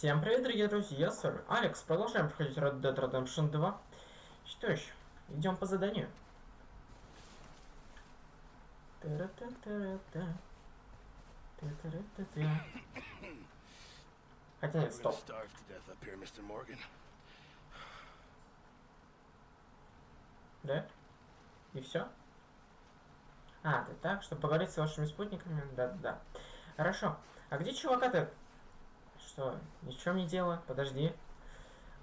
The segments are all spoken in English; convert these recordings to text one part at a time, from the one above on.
Всем привет, дорогие друзья, с вами Алекс. Продолжаем проходить Red Dead Redemption 2. Что ж, идем по заданию. Хотя нет, стоп. Да? И все? А, ты так, чтобы поговорить с вашими спутниками? Да. Хорошо. А где чувака-то? Что? Ничего не дело? Подожди.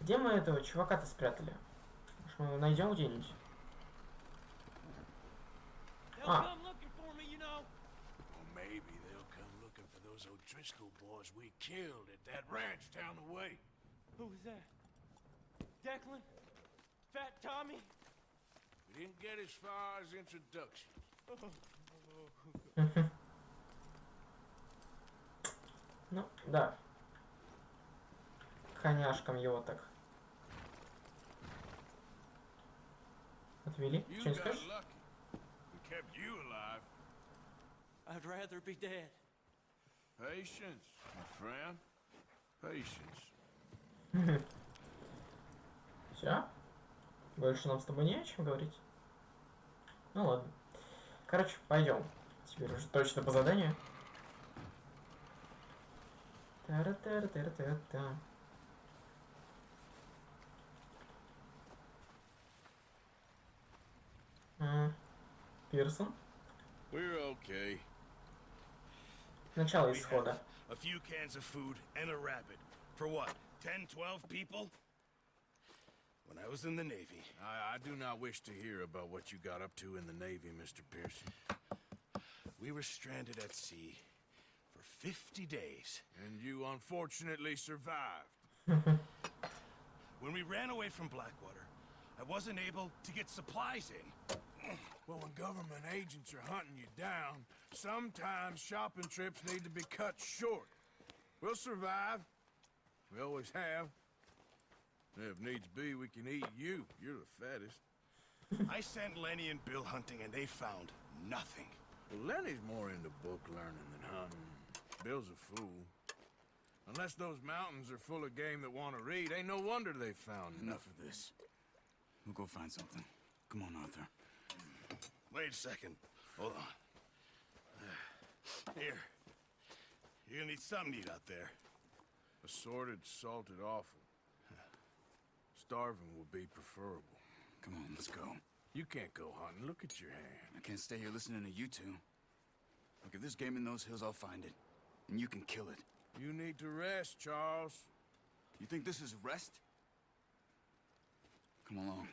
Где мы этого чувака-то спрятали? Может, мы его найдем где-нибудь? А. Who was that? Declan? Fat Tommy? We didn't get as far as introduction. Ну, да. Коняшкам его так. Отвели? Что не скажешь? I'd rather be dead. Patience, my friend. Patience. Все? Больше нам с тобой не о чем говорить? Ну ладно. Короче, пойдем. Теперь уже точно по заданию. Та-ра-та-ра-та-ра-та-та. Пирсон. We're okay. Начало исхода. A few cans of food and a rabbit. For what? 10, 12 people? When I was in the Navy. I do not wish to hear about what you got up to in the Navy, Mr. Pearson. We were stranded at sea for 50 days. And you unfortunately survived. When we ran away from Blackwater, I wasn't able to get supplies in. Well, when government agents are hunting you down, sometimes shopping trips need to be cut short. We'll survive. We always have. If needs be, we can eat you. You're the fattest. I sent Lenny and Bill hunting, and they found nothing. Well, Lenny's more into book learning than hunting. Bill's a fool. Unless those mountains are full of game that want to read, ain't no wonder they found Enough of this. We'll go find something. Come on, Arthur. Wait a second. Hold on. Here. You're gonna need something to eat out there. Assorted, salted offal. Starving would be preferable. Come on, let's go. You can't go hunting. Look at your hand. I can't stay here listening to you two. Look, if there's game in those hills, I'll find it. And you can kill it. You need to rest, Charles. You think this is rest? Come along.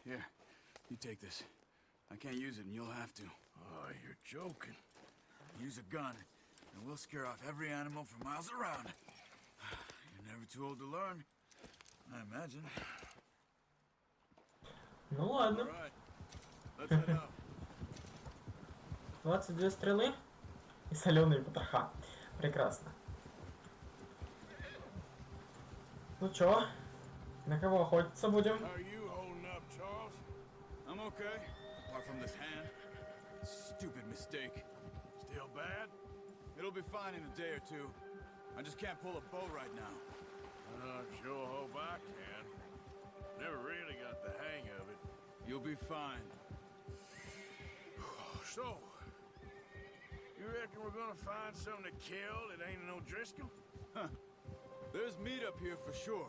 Here, you take this. I can't use it, and you'll have to. Oh, you're joking. Use a gun, and we'll scare off every animal for miles around. You're never too old to learn, I imagine. Ну ладно. Right. Let's head out. 22 стрелы и соленые потроха. Прекрасно. Ну чё? На кого охотиться будем? How are you holding up, Charles? I'm okay, apart from this hand. Stupid mistake. Still bad? It'll be fine in a day or two. I just can't pull a bow right now. Sure hope I can. Never really got the hang of it. You'll be fine. So, you reckon we're gonna find something to kill that ain't no Driscoll? Huh. There's meat up here for sure.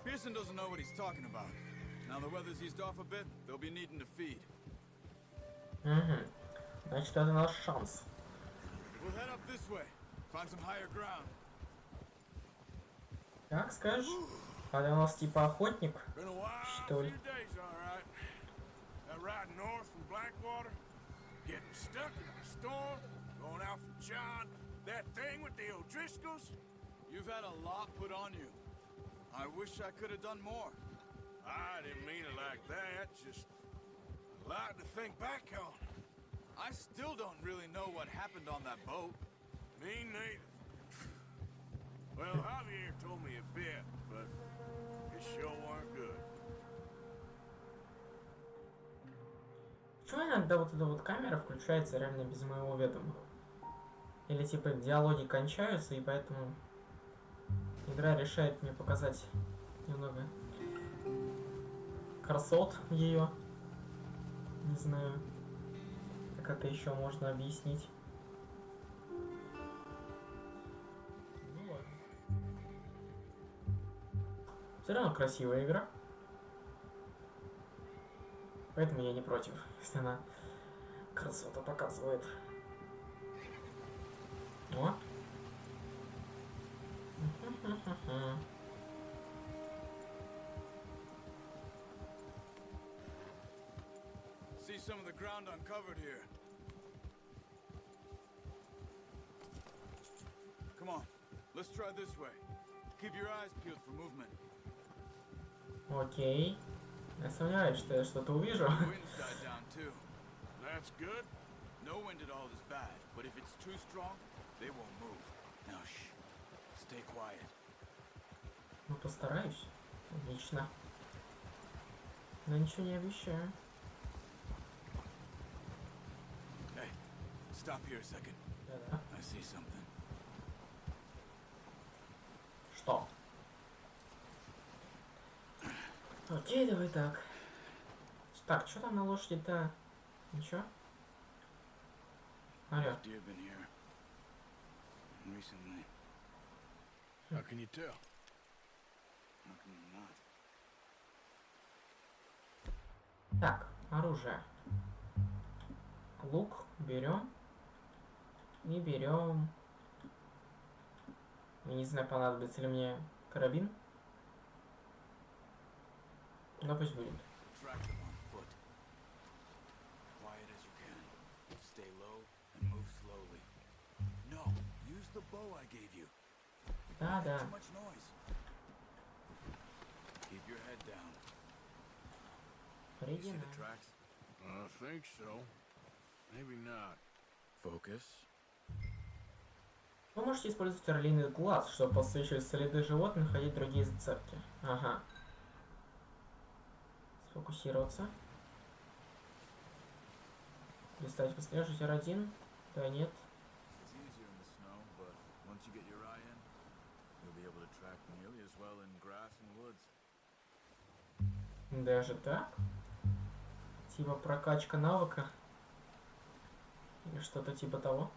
Pearson doesn't know what he's talking about. Now the weather's eased off a bit, they'll be needing to feed. Значит, это наш шанс. We'll head up this way. Find some higher ground. Как скажешь? А у нас типа охотник, Been a while, что ли? few days, all right. That ride north from Blackwater, getting stuck in a storm, going out from John, that thing with the O'Driscolls. You've had a lot put on you. I wish I could have done more. I didn't mean it like that, just a lot to think back on. I still don't really know what happened on that boat. Me neither. Well, Javier told me a bit, but it sure weren't good. Почему иногда вот эта вот камера включается реально без моего ведома? Или типа диалоги кончаются, и поэтому игра решает мне показать немного красот ее. Не знаю, как это еще можно объяснить. Ну ладно. Все равно красивая игра. Поэтому я не против, если она красоту показывает. О. See some of the ground uncovered here. Come on, let's try this way. Keep your eyes peeled for movement. Окей. Я сомневаюсь, что я что-то увижу. Wind's died down too. That's good. No wind at all is bad, but if it's too strong, they won't move. Now shh. Stay quiet. Ну, постараюсь. Отлично. Но ничего не обещаю. Hey, stop here a second. Да-да. I see something. Что? Окей, давай так. Так, что там на лошади-то? Ничего? Алло. Deer been here recently. How can you tell? How can you not? Так, оружие. Лук берем. И берем. Я не знаю, понадобится ли мне карабин. Но пусть будет. Track them on foot. Quiet as you can. Stay low and move slowly. No, use the bow I gave you. Да, да. Too much noise. Keep your head down. You see Приедем. the tracks? I think so. Maybe not. Focus. Вы можете использовать орлиный глаз, чтобы подсвечивать следы животных, ходить другие зацепки. Ага. Сфокусироваться. Листать, выслеживать R1. Да, нет. It's easier in the snow, but once you get your eye in, you'll be able to track nearly as well in grass and woods. Даже так? Типа прокачка навыка? Или что-то типа того?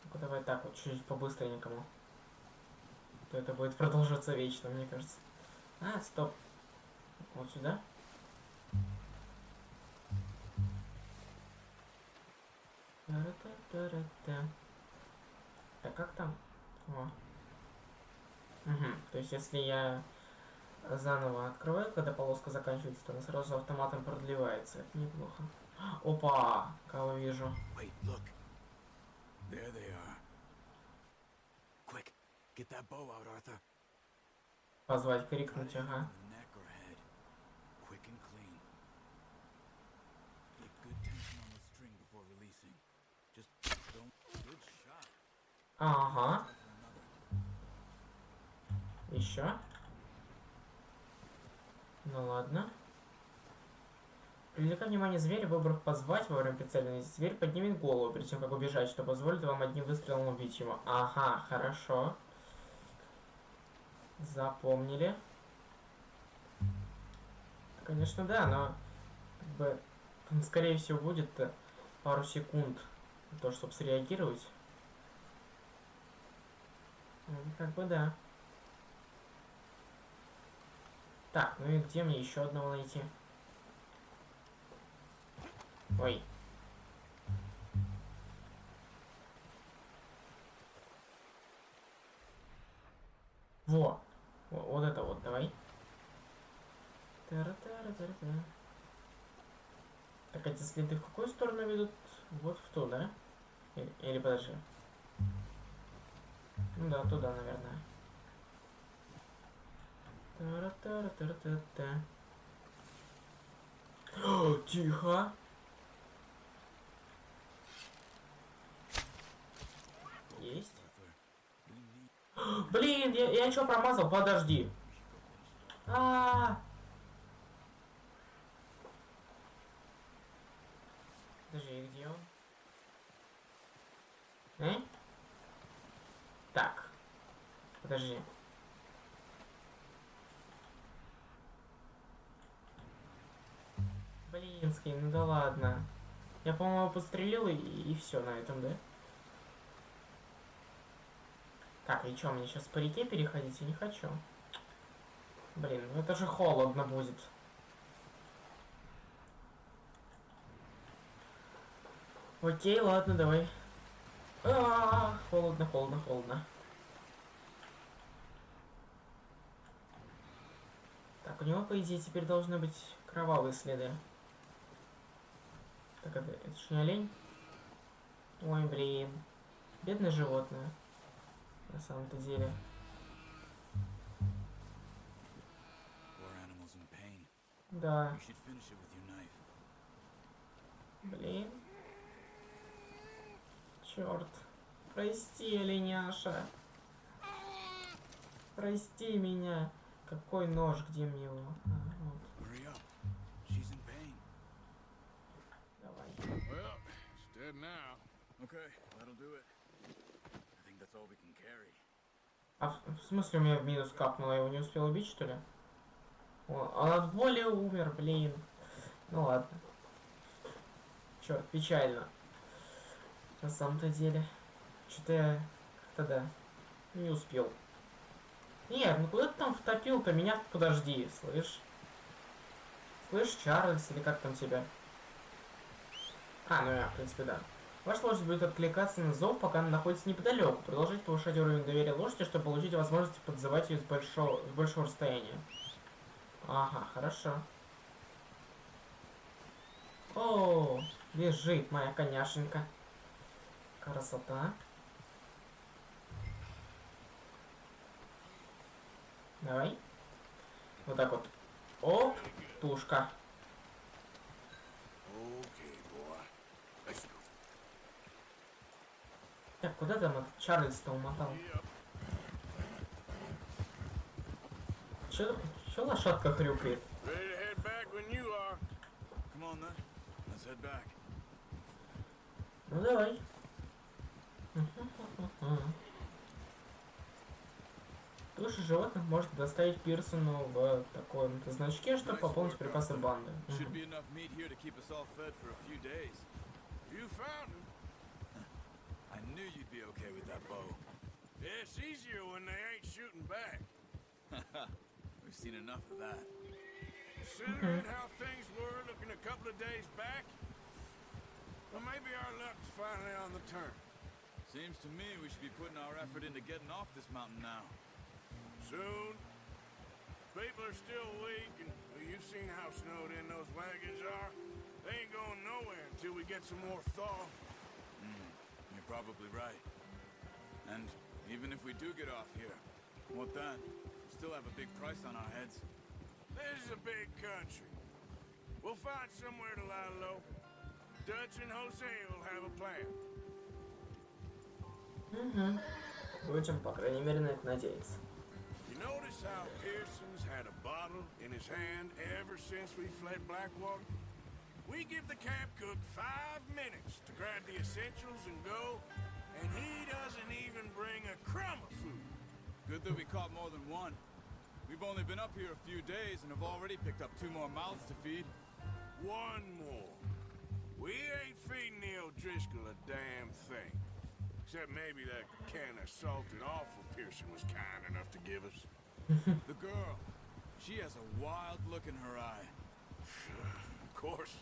Ну-ка давай так вот, чуть-чуть по-быстренькому. То это будет продолжаться вечно, мне кажется. А, стоп. Вот сюда. Та-ра-та-та-ра-та. Так, как там? О. Угу. То есть, если я заново открываю, когда полоска заканчивается, то она сразу автоматом продлевается. Это неплохо. Опа! Кого вижу? Wait, look. There they are. Quick, get that bow out, Arthur. Позвать, крикнуть, ага. The neck or head. Quick and clean. Get good tension on the string before releasing. Just don't. Good shot. Ага. Еще. Ну ладно. Привлекая внимание зверя, выбрав позвать во время прицеливания, зверь поднимет голову перед тем, как убежать, что позволит вам одним выстрелом убить его. Ага, хорошо. Запомнили. Конечно, да, но как бы, скорее всего, будет пару секунд на то, чтобы среагировать. Ну, как бы да. Так, ну и где мне еще одного найти? Ой. Во. Вот это вот, давай. Тара-тара-тара-тара. Так, эти следы в какую сторону ведут? Вот в ту, да? Или подожди. Ну да, туда, наверное. Тара-тара-тара-тара-тара. О, тихо. Есть. Блин, я что промазал? Подожди. Подожди, где он? Так. Подожди. Блинский, ну да ладно. Я, по-моему, подстрелил и все на этом, да? Так, и что, мне сейчас по реке переходить? Я не хочу. Блин, ну это же холодно будет. Окей, ладно, давай. Холодно, холодно, холодно. Так, у него, по идее, теперь должны быть кровавые следы. Так, это ж не олень? Ой, блин. Бедное животное. На самом-то деле. Да. Блин. Черт. Прости, оленяша. Прости меня. Какой нож? Где мне его? Вот. Давай. Well, it's dead now. Okay, that'll do it. I think that's all we can carry. А в смысле у меня в минус капнуло? Я его не успел убить, что ли? Он от боли умер, блин. Ну ладно. Черт, печально. На самом-то деле. Что-то я тогда не успел. Нет, ну куда ты там втопил-то? Меня подожди, слышь? Слышь, Чарльз, или как там тебя? Ну я, в принципе, да. Ваша лошадь будет откликаться на зов, пока она находится неподалеку. Продолжайте повышать уровень доверия лошади, чтобы получить возможность подзывать ее с большого расстояния. Ага, хорошо. О, бежит моя коняшенька. Красота. Давай. Вот так вот. Оп, тушка. Так, куда там этот Чарльз-то умотал? Чё лошадка хрюкает? Ну давай. Туша животных может доставить Пирсону в таком значке, чтобы пополнить припасы банды. I knew you'd be okay with that bow. Yeah, it's easier when they ain't shooting back. We've seen enough of that. Considering how things were looking a couple of days back, well, maybe our luck's finally on the turn. Seems to me we should be putting our effort into getting off this mountain now. Soon. People are still weak, and well, you've seen how snowed in those wagons are. They ain't going nowhere until we get some more thaw. You're probably right. And even if we do get off here, what then? We still have a big price on our heads. This is a big country. We'll find somewhere to lie low. Dutch and Jose will have a plan. Будем, по крайней мере, на это надеяться. You notice how Pearson's had a bottle in his hand ever since we fled Blackwater? We give the camp cook 5 minutes to grab the essentials and go, and he doesn't even bring a crumb of food. Good that we caught more than one. We've only been up here a few days and have already picked up 2 more mouths to feed. 1 more. We ain't feeding the O'Driscoll a damn thing. Except maybe that can of salted offal Pearson was kind enough to give us. The girl, she has a wild look in her eye. Of course.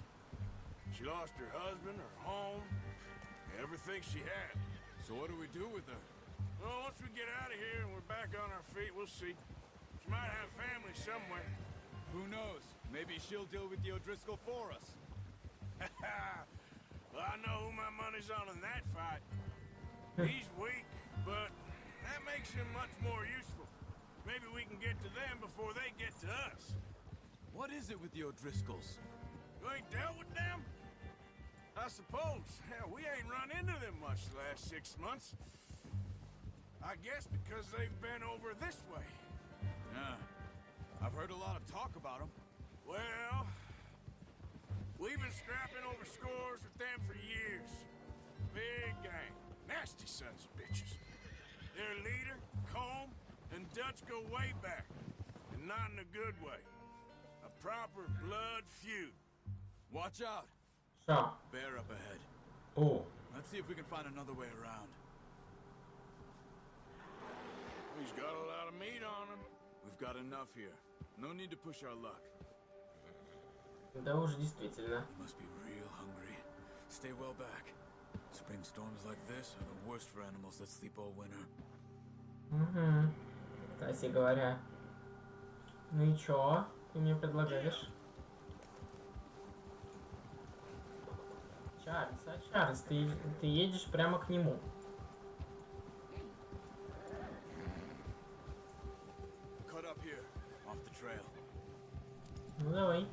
She lost her husband, her home, everything she had. So what do we do with her? Well, once we get out of here and we're back on our feet, we'll see. She might have family somewhere. Who knows? Maybe she'll deal with the O'Driscoll for us. Well, I know who my money's on in that fight. He's weak, but that makes him much more useful. Maybe we can get to them before they get to us. What is it with the O'Driscolls? You ain't dealt with them? I suppose. Hell, we ain't run into them much the last 6 months. I guess because they've been over this way. Yeah. I've heard a lot of talk about them. Well, We've been scrapping over scores with them for years. Big gang. Nasty sons of bitches. Their leader, Combe, and Dutch go way back. And not in a good way. A proper blood feud. Watch out! Що? Bear up ahead. О, Let's see if we can find another way around. He's got a lot of meat on him. We've got enough here. No need to push our luck. да уж действительно. You must be real hungry. Stay well back. Spring storms like this are the worst for animals that sleep all winter. Угу. Кстати говоря. Ну и чё? Ты мне предлагаешь? Чарльз, ты едешь прямо к нему. Cut up here, off the trail. Ну давай.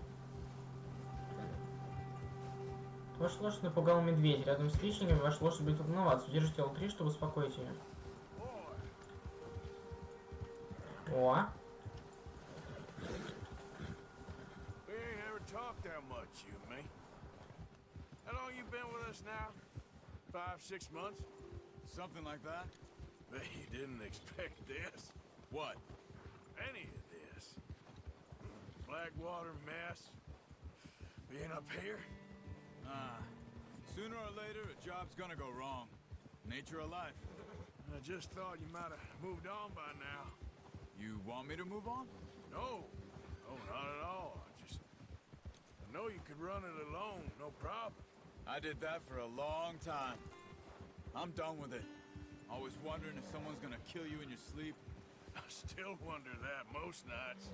Ваша лошадь напугал медведь. Рядом с хищниками ваша лошадь будет волноваться. Удержите L3, чтобы успокоить ее. О! We ain't ever talked that much, you and me. How long you been with us now? 5, 6 months? Something like that? Bet you didn't expect this. What? Any of this. Blackwater mess. Being up here? Sooner or later, a job's gonna go wrong. Nature of life. I just thought you might have moved on by now. You want me to move on? No. No, not at all. I know you could run it alone, no problem. I did that for a long time. I'm done with it. Always wondering if someone's gonna kill you in your sleep. I still wonder that most nights.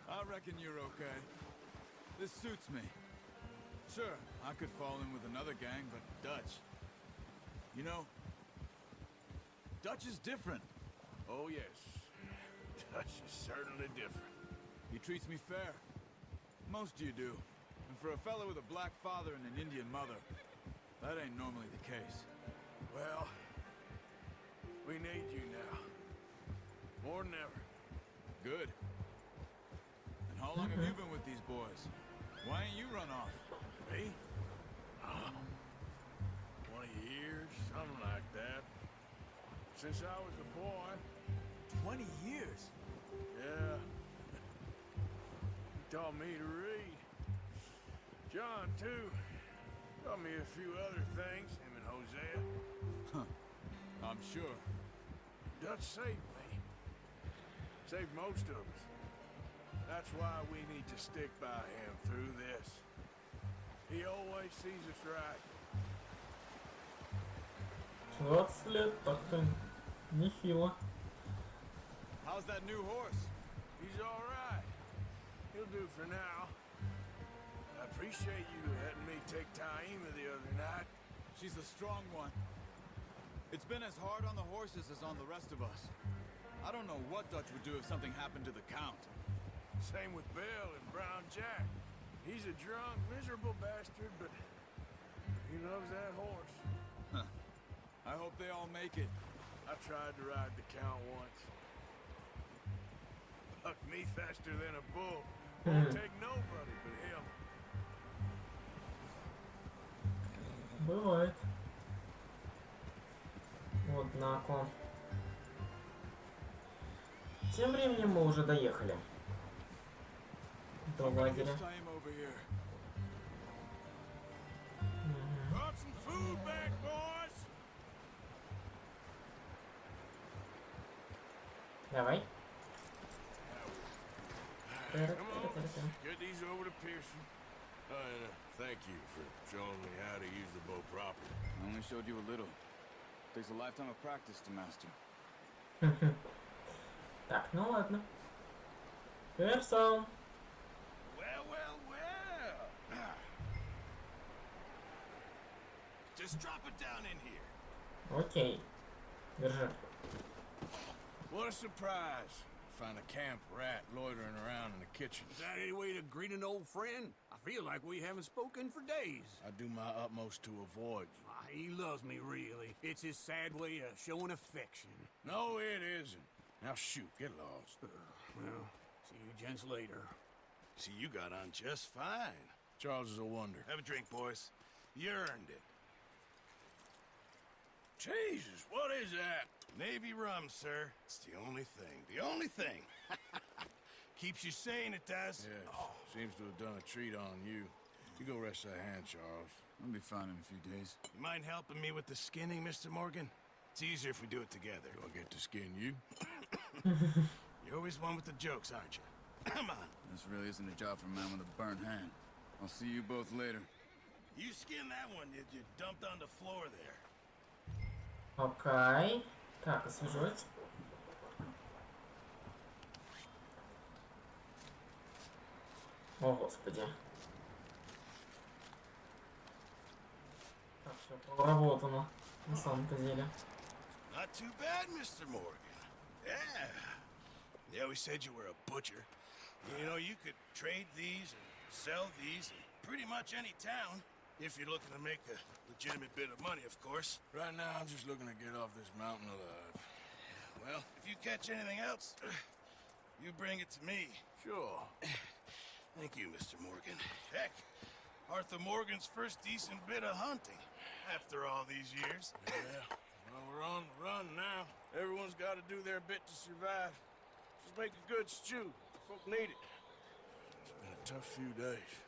I reckon you're okay. This suits me. Sure, I could fall in with another gang, but Dutch... You know, Dutch is different. Oh, yes. Dutch is certainly different. He treats me fair. Most of you do. And for a fellow with a black father and an Indian mother, that ain't normally the case. Well, we need you now. More than ever. Good. And how long have you been with these boys? Why ain't you run off? Me? 20 years, something like that. Since I was a boy. 20 years? Yeah. He taught me to read. John, too. Taught me a few other things, him and Hosea. Huh. I'm sure. Dutch saved me. Saved most of us. That's why we need to stick by him through this. He always sees us right. 20 лет, так-то нехило. How's that new horse? He's all right. He'll do for now. I appreciate you letting me take Taima the other night. She's a strong one. It's been as hard on the horses as on the rest of us. I don't know what Dutch would do if something happened to the Count. Same with Bill and Brown Jack. He's a drunk, miserable bastard, but he loves that horse. Huh. I hope they all make it. I tried to ride the Count once. Bucked me faster than a bull. Won't take nobody but him. Бывает. Однако. Тем временем мы уже доехали до лагеря. Brought some food back, boys. Давай. Come on, let's get these over to Pearson. And thank you for showing me how to use the bow properly. I only showed you a little. Takes a lifetime of practice to master. Так, ну ладно. Персон. Well, well, well. Just drop it down in here. Окей. Держи. What a surprise. Find a camp rat loitering around in the kitchen. Is that any way to greet an old friend? I feel like we haven't spoken for days. I do my utmost to avoid you. He loves me, really. It's his sad way of showing affection. No, it isn't. Now shoot, get lost. Well, see you gents later. See, you got on just fine. Charles is a wonder. Have a drink, boys. You earned it. Jesus, what is that? Navy rum, sir. It's the only thing. The only thing. Keeps you sane, it does. Yes. Seems to have done a treat on you. You go rest that hand, Charles. I'll be fine in a few days. You mind helping me with the skinning, Mr. Morgan? It's easier if we do it together. Do I get to skin you? You're always one with the jokes, aren't you? Come on. This really isn't a job for a man with a burnt hand. I'll see you both later. You skinned that one you dumped on the floor there. Окей. Так, освежить. О, господи. Так, все проработано. На самом-то деле. Not too bad, Mr. Morgan. Yeah. They always said you were a butcher. You know, you could trade these and sell these in pretty much any town. If you're looking to make a legitimate bit of money, of course. Right now, I'm just looking to get off this mountain alive. Well, if you catch anything else, you bring it to me. Sure. Thank you, Mr. Morgan. Heck, Arthur Morgan's first decent bit of hunting after all these years. Yeah. Well, we're on the run now. Everyone's got to do their bit to survive. Just make a good stew. Folk need it. It's been a tough few days.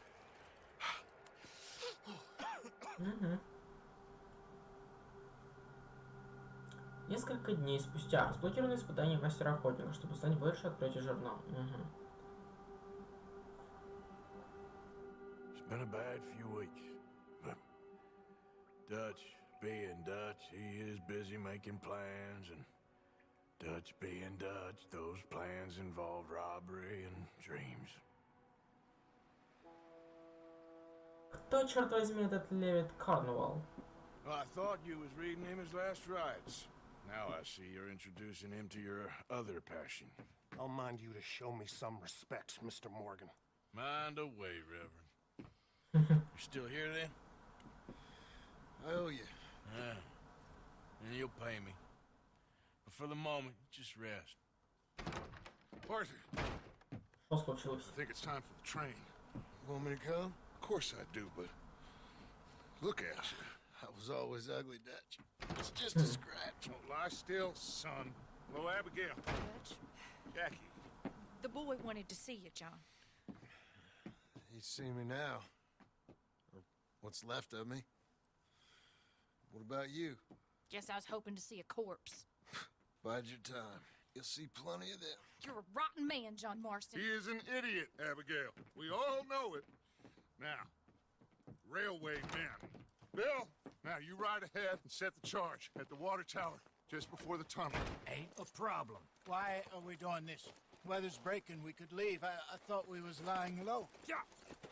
Несколько дней спустя. Разблокировано испытание мастера охотника, чтобы стать больше, откройте журнал. It's been a bad few weeks, but Dutch being Dutch, he is busy making plans, and Dutch being Dutch, those plans involve robbery and dreams. Кто, черт возьми, этот Левит Карнавал? Well, I thought you was reading him his last rites. Now I see you're introducing him to your other passion. I'll mind you to show me some respect, Mr. Morgan. Mind away, Reverend. You still here then? I owe you. Yeah. And you'll pay me. But for the moment, just rest. Arthur, Что случилось? I think it's time for the train. Want me to come? Of course I do, but look at you. I was always ugly, Dutch. It's just a scratch. Don't lie still, son. Hello, Abigail. Dutch, Jackie. the boy wanted to see you, John. You see me now. Or what's left of me. What about you? Guess I was hoping to see a corpse. Bide your time. You'll see plenty of them. You're a rotten man, John Marston. He is an idiot, Abigail. We all know it. Now, railway men. Bill, now you ride ahead and set the charge at the water tower just before the tunnel. Ain't a problem. Why are we doing this? Weather's breaking. We could leave. I thought we was lying low. Yeah,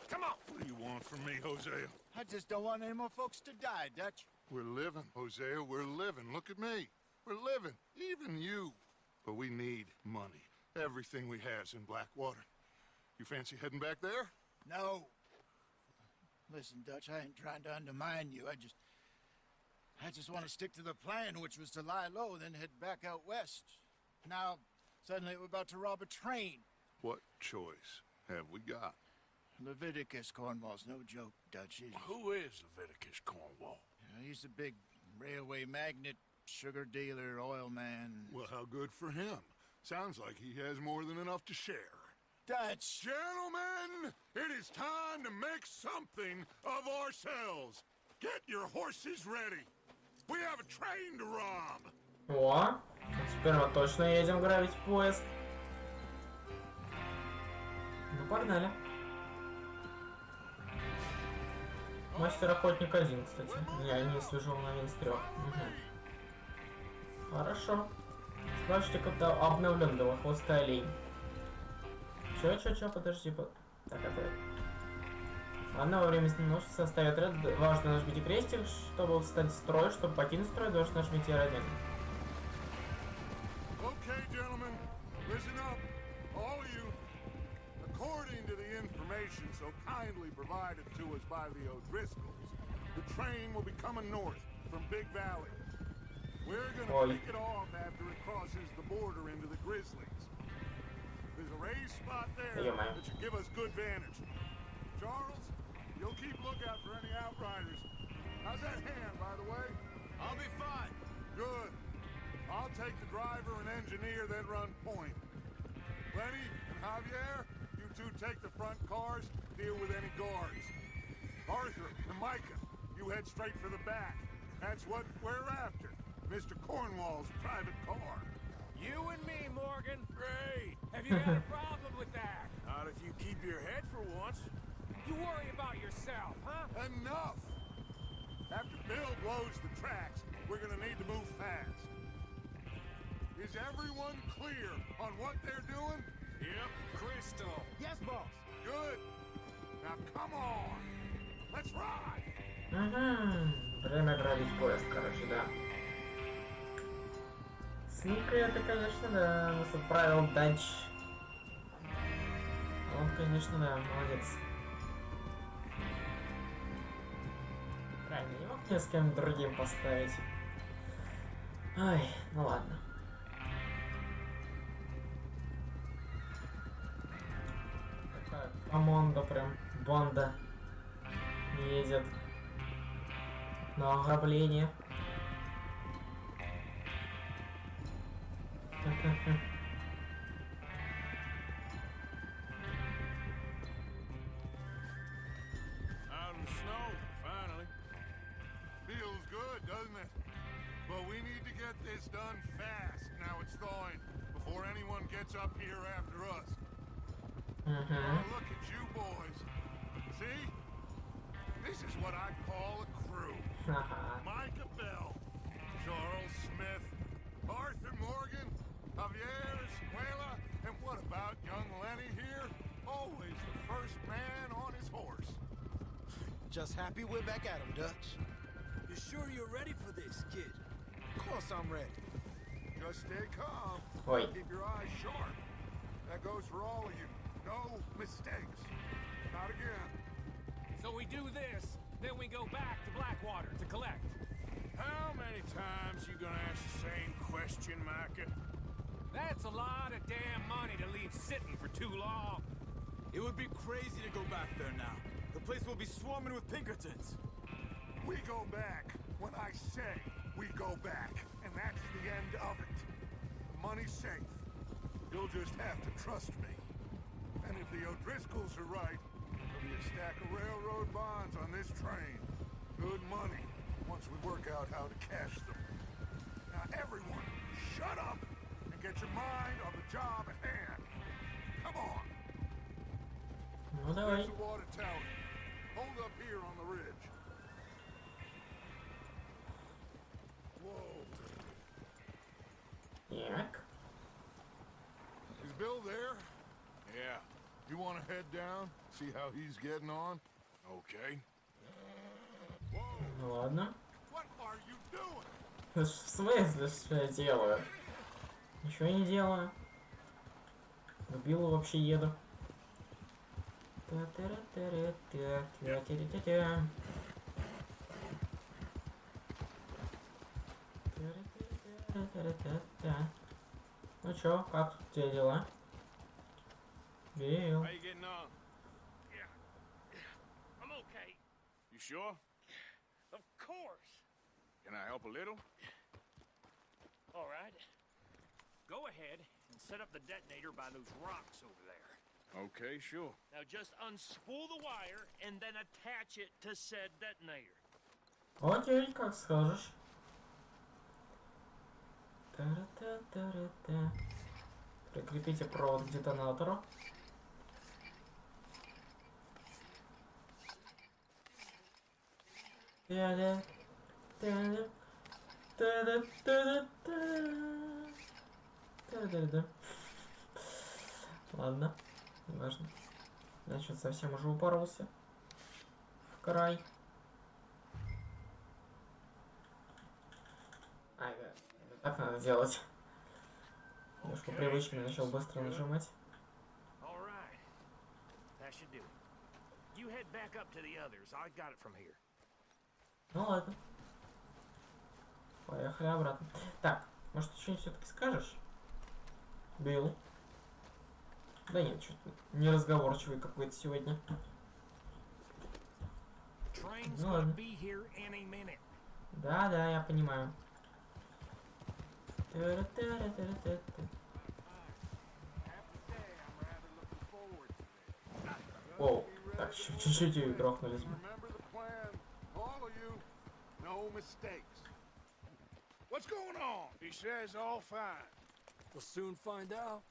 come on. What do you want from me, Hosea? I just don't want any more folks to die, Dutch. We're living, Hosea. We're living. Look at me. We're living. Even you. But we need money. Everything we has in Blackwater. You fancy heading back there? No. Listen, Dutch, I ain't trying to undermine you. I just want to stick to the plan, which was to lie low, then head back out west. Now, suddenly we're about to rob a train. What choice have we got? Leviticus Cornwall's no joke, Dutch. Who is Leviticus Cornwall? He's a big railway magnate, sugar dealer, oil man. Well, how good for him. Sounds like he has more than enough to share. Dutch! Gentlemen, it is time to make something of ourselves. Get your horses ready. We have a train to rob. О, теперь мы точно едем грабить поезд. Ну, погнали. Мастер-охотник один, кстати. Не свяжу на один из трех. Хорошо. Справочник обновлен, хвостая олень. Чё, подожди. Так, это... Ладно, во время сменушки составит отряд. Важно нажмите крестик, чтобы встать в строй. Чтобы покинуть строй, должен нажмите R1. Okay, gentlemen, listen up, all of you. According to the information so kindly provided to us by the O'Driscolls, the train will be coming north from Big Valley. We're gonna pick it off after it crosses the border into the Grizzlies. There's a raised spot there that should give us good vantage. Charles, You'll keep lookout for any outriders. How's that hand, by the way? I'll be fine. Good. I'll take the driver and engineer that run point. Lenny and Javier, you two take the front cars, deal with any guards. Arthur and Micah, you head straight for the back. That's what we're after. Mr. Cornwall's private car. You and me, Morgan. Great. Have you got a problem with that? Not if you keep your head for once. You worry about yourself, huh? Enough! After Bill blows the tracks, we're gonna need to move fast. Is everyone clear on what they're doing? Yep. Crystal. Yes, boss. Good. Now come on. Let's ride. Время грабить поезд, короче, да. С Никой это, конечно, да, нас отправил Датча. Он, конечно, да, молодец. Правильно, не мог мне с кем другим поставить. Ай, ну ладно. Такая команда, прям банда едет на ограбление. Out in the snow, finally. Feels good, doesn't it? But we need to get this done fast now it's thawing, before anyone gets up here after us. Oh, look at you boys. See? This is what I call a crew. Micah Bell, Charles Smith, Arthur Morgan, Javier Escuela, and what about young Lenny here? Always the first man on his horse. Just happy we're back at him, Dutch. You sure you're ready for this, kid? Of course I'm ready. Just stay calm. Oi. Keep your eyes sharp. That goes for all of you. No mistakes. Not again. So we do this, then we go back to Blackwater to collect. How many times you gonna ask the same question, Micah? That's a lot of damn money to leave sitting for too long. It would be crazy to go back there now. The place will be swarming with Pinkertons. We go back when I say we go back, and that's the end of it. The money's safe. You'll just have to trust me. And if the O'Driscolls are right, there'll be a stack of railroad bonds on this train. Good money, once we work out how to cash them. Now everyone, shut up and get your mind on the job at hand. Come on. Ну давай. There's the water tower. Hold up here on the ridge. Whoa. Так. Is Bill there? Yeah. You want to head down, see how he's getting on? Okay. Ну ладно. What are you doing? В смысле, что я делаю? Ничего не делаю. К Биллу вообще еду. Ну чё, как у тебя дела? Билл. How you getting on? I'm okay. You sure? Of course. Can I help a little? All right. Go ahead and set up the detonator by those rocks over there. Okay, sure. Now just unspool the wire and then attach it to said detonator. Окей, как скажешь. Та-ра-та-та-ра-та. Прикрепите провод к детонатору. Та-да, та-да, та-да, та-да-та. Та-да-да. Ладно, не важно. Я что-то совсем уже упоролся в край. Ага, так надо делать. Я уж по привычке начал быстро нажимать. All right. That should do it. You head back up to the others. I got it from here. Ну ладно. Поехали обратно. Так, может ты что-нибудь все-таки скажешь? Билл? Да нет, что-то неразговорчивый какой-то сегодня. Train's Ну gonna ладно. be here any minute. Да, да, я понимаю. Оу, так, чуть-чуть и грохнулись. Remember the plan, all of you. No mistakes. What's going on? He says all fine. We'll soon find out.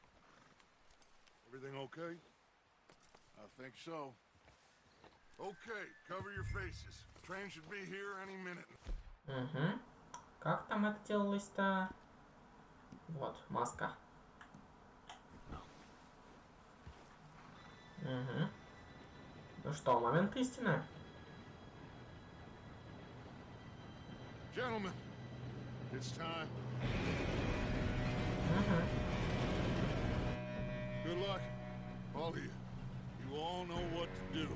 Everything okay? I think so. Okay, cover your faces. Train should be here any minute. Угу. Как там это делалось-то? Вот, маска. Угу. Ну что, момент истины. Gentlemen, it's time. Угу. Good luck, all of you. You all know what to do.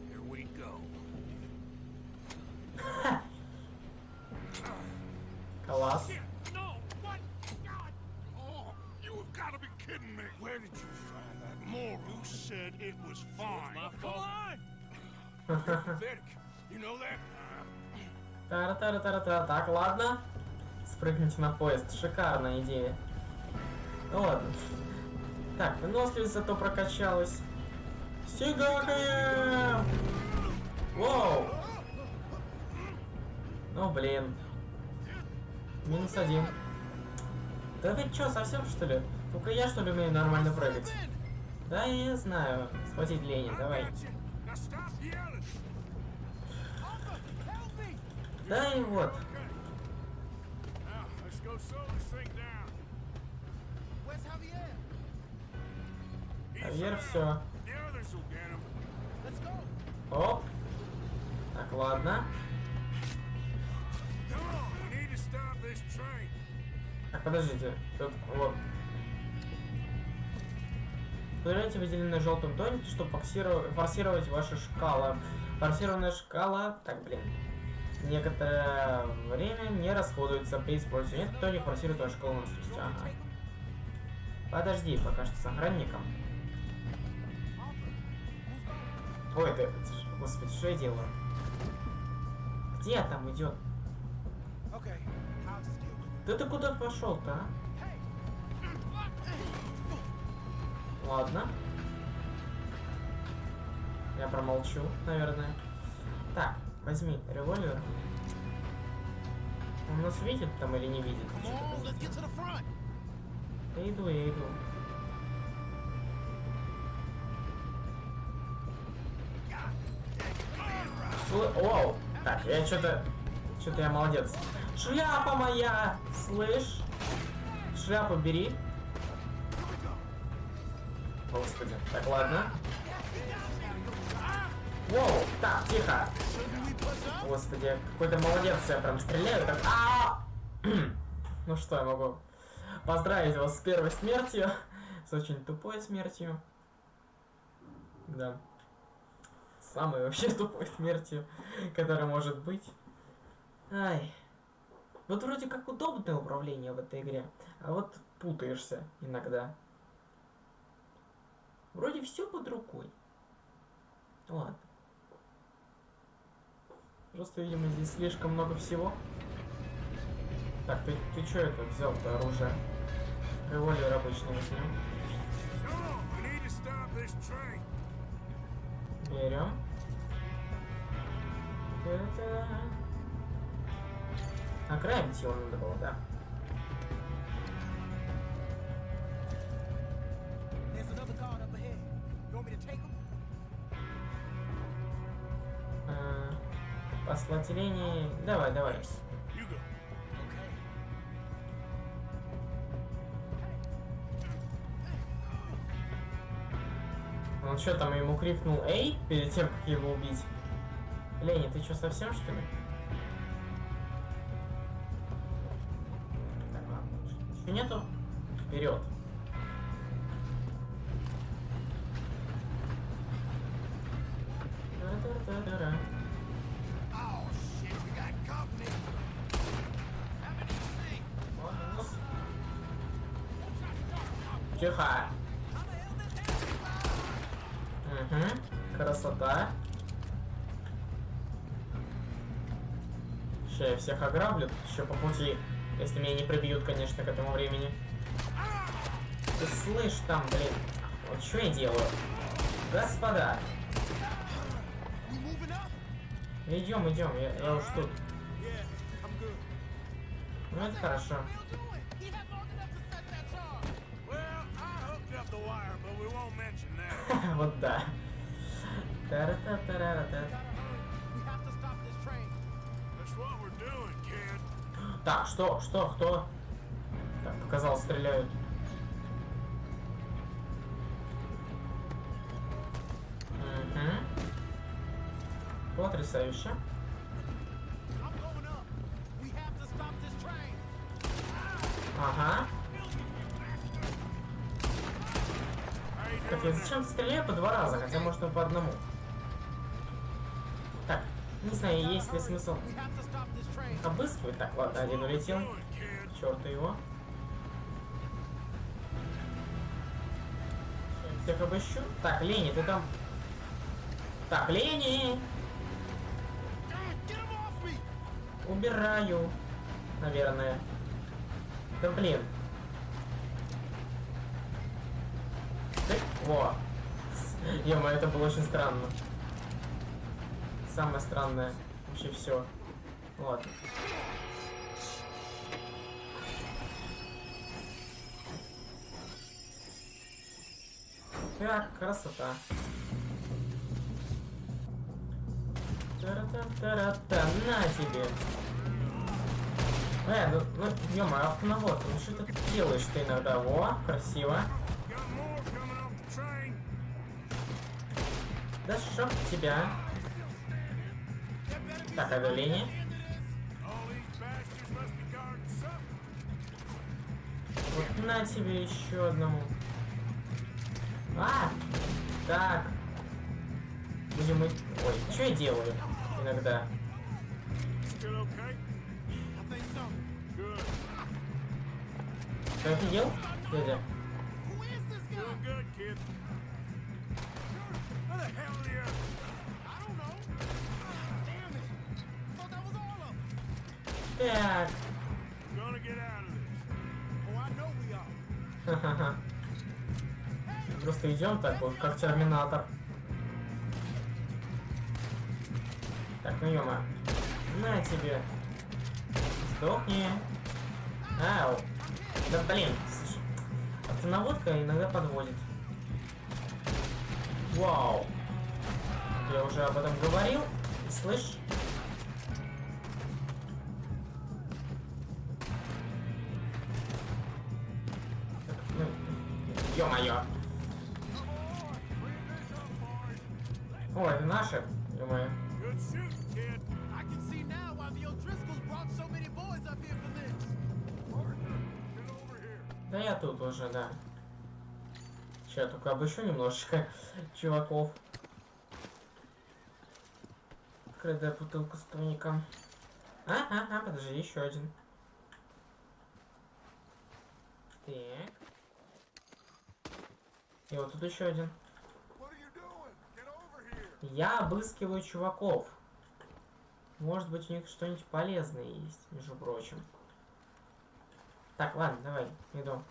Here we go. Класс. No! What? God! Oh, you have got to be kidding me. Where did you find that moral? Who said it was fine? Come on! Pathetic. You know that? Тара-тара-тара-тара. Так, ладно. Спрыгните на поезд. Шикарная идея. Ну ладно. Так, выносливость зато прокачалась. Сигаем! Воу! Ну блин. -1. Да вы чё, совсем что ли? Только я что ли умею нормально прыгать? Да, я знаю. Схватить Ленин, давай. Now stop yelling. Да и вот. Now, let's go slow this thing down. Where's Javier? He's Вверх out. все. The others will get him. Let's go. Оп. Так, ладно. Come on, we need to stop this train. Так, подождите. Тут вот. Проверяйте выделенные желтым тонике, чтобы форсировать ваши шкалы. Форсированная шкала... Так, блин. Некоторое время не расходуется при использовании. Этот тоник форсирует вашу шкалу на спустя. Ага. Подожди, пока что с охранником. Ой, да, господи, что я делаю? Где там идет? Okay, how's this deal with it? Да ты куда пошел-то, а? Ладно. Я промолчу, наверное. Так, возьми револьвер. Он нас видит там или не видит? Я иду, я иду. Оу! Так, я что-то я молодец. Шляпа моя! Слышь? Шляпу бери. Господи. Так, ладно. Воу! Так, тихо. Господи, какой-то молодец, я прям стреляю так. Ну что, я могу поздравить вас с первой смертью. С очень тупой смертью. Да. Самой вообще тупой смертью, которая может быть. Ай. Вот вроде как удобное управление в этой игре, а вот путаешься иногда. Вроде все под рукой. Ладно. Просто, видимо, здесь слишком много всего. Так, ты что это взял-то оружие? Револьвер обычный возьмем. Берем. Ограбить его надо было, да. Послать линии. Давай, давай. Он что там ему крикнул «Эй!» перед тем, как его убить? Лени, ты что, совсем что ли? Так, ладно. Еще нету? Вперед. Тихо. Угу. Красота. Сейчас я всех ограблю еще по пути. Если меня не прибьют, конечно, к этому времени. Ты слышь там, блин. Вот что я делаю? Господа. Идем, идем. Я уж тут. Ну это хорошо. Вот да. Так, что, кто? Так, показалось, стреляют. Угу. Потрясающе. Ага. Так, я зачем стреляю по 2 раза, хотя можно по 1. Так, не знаю, есть ли смысл их обыскивать. Так, ладно, 1 улетел. Черт его. Всех обыщу. Так, Лени, ты там... Так, Лени! Убираю. Наверное. Да блин. Во. Ё-моё, это было очень странно. Самое странное. Вообще все. Ладно. Так, красота. Та-ра-та-та-ра-та. На тебе. Ну ё-моё, автонавод, ну что ты делаешь ты иногда? Во, красиво. Да чтоб тебя. Так, одоление. Вот на тебе еще одному. А! Так. Будем... Ой, что я делаю иногда? Ты офигел, дядя? Так. Ха-ха-ха. Просто идем так вот, как терминатор. Так, ну ё-моё. На тебе. Сдохни. Ау. Да блин. Автонаводка иногда подводит. Вау. Я уже об этом говорил. Слышь? Ё-моё. О, это наши. Ё-моё. Да я тут уже, да. Сейчас только обыщу немножечко чуваков. Открытая бутылка с тоником. Подожди, еще один. Так. И вот тут еще один. Я обыскиваю чуваков. Может быть, у них что-нибудь полезное есть, между прочим. Так, ладно, давай, иду.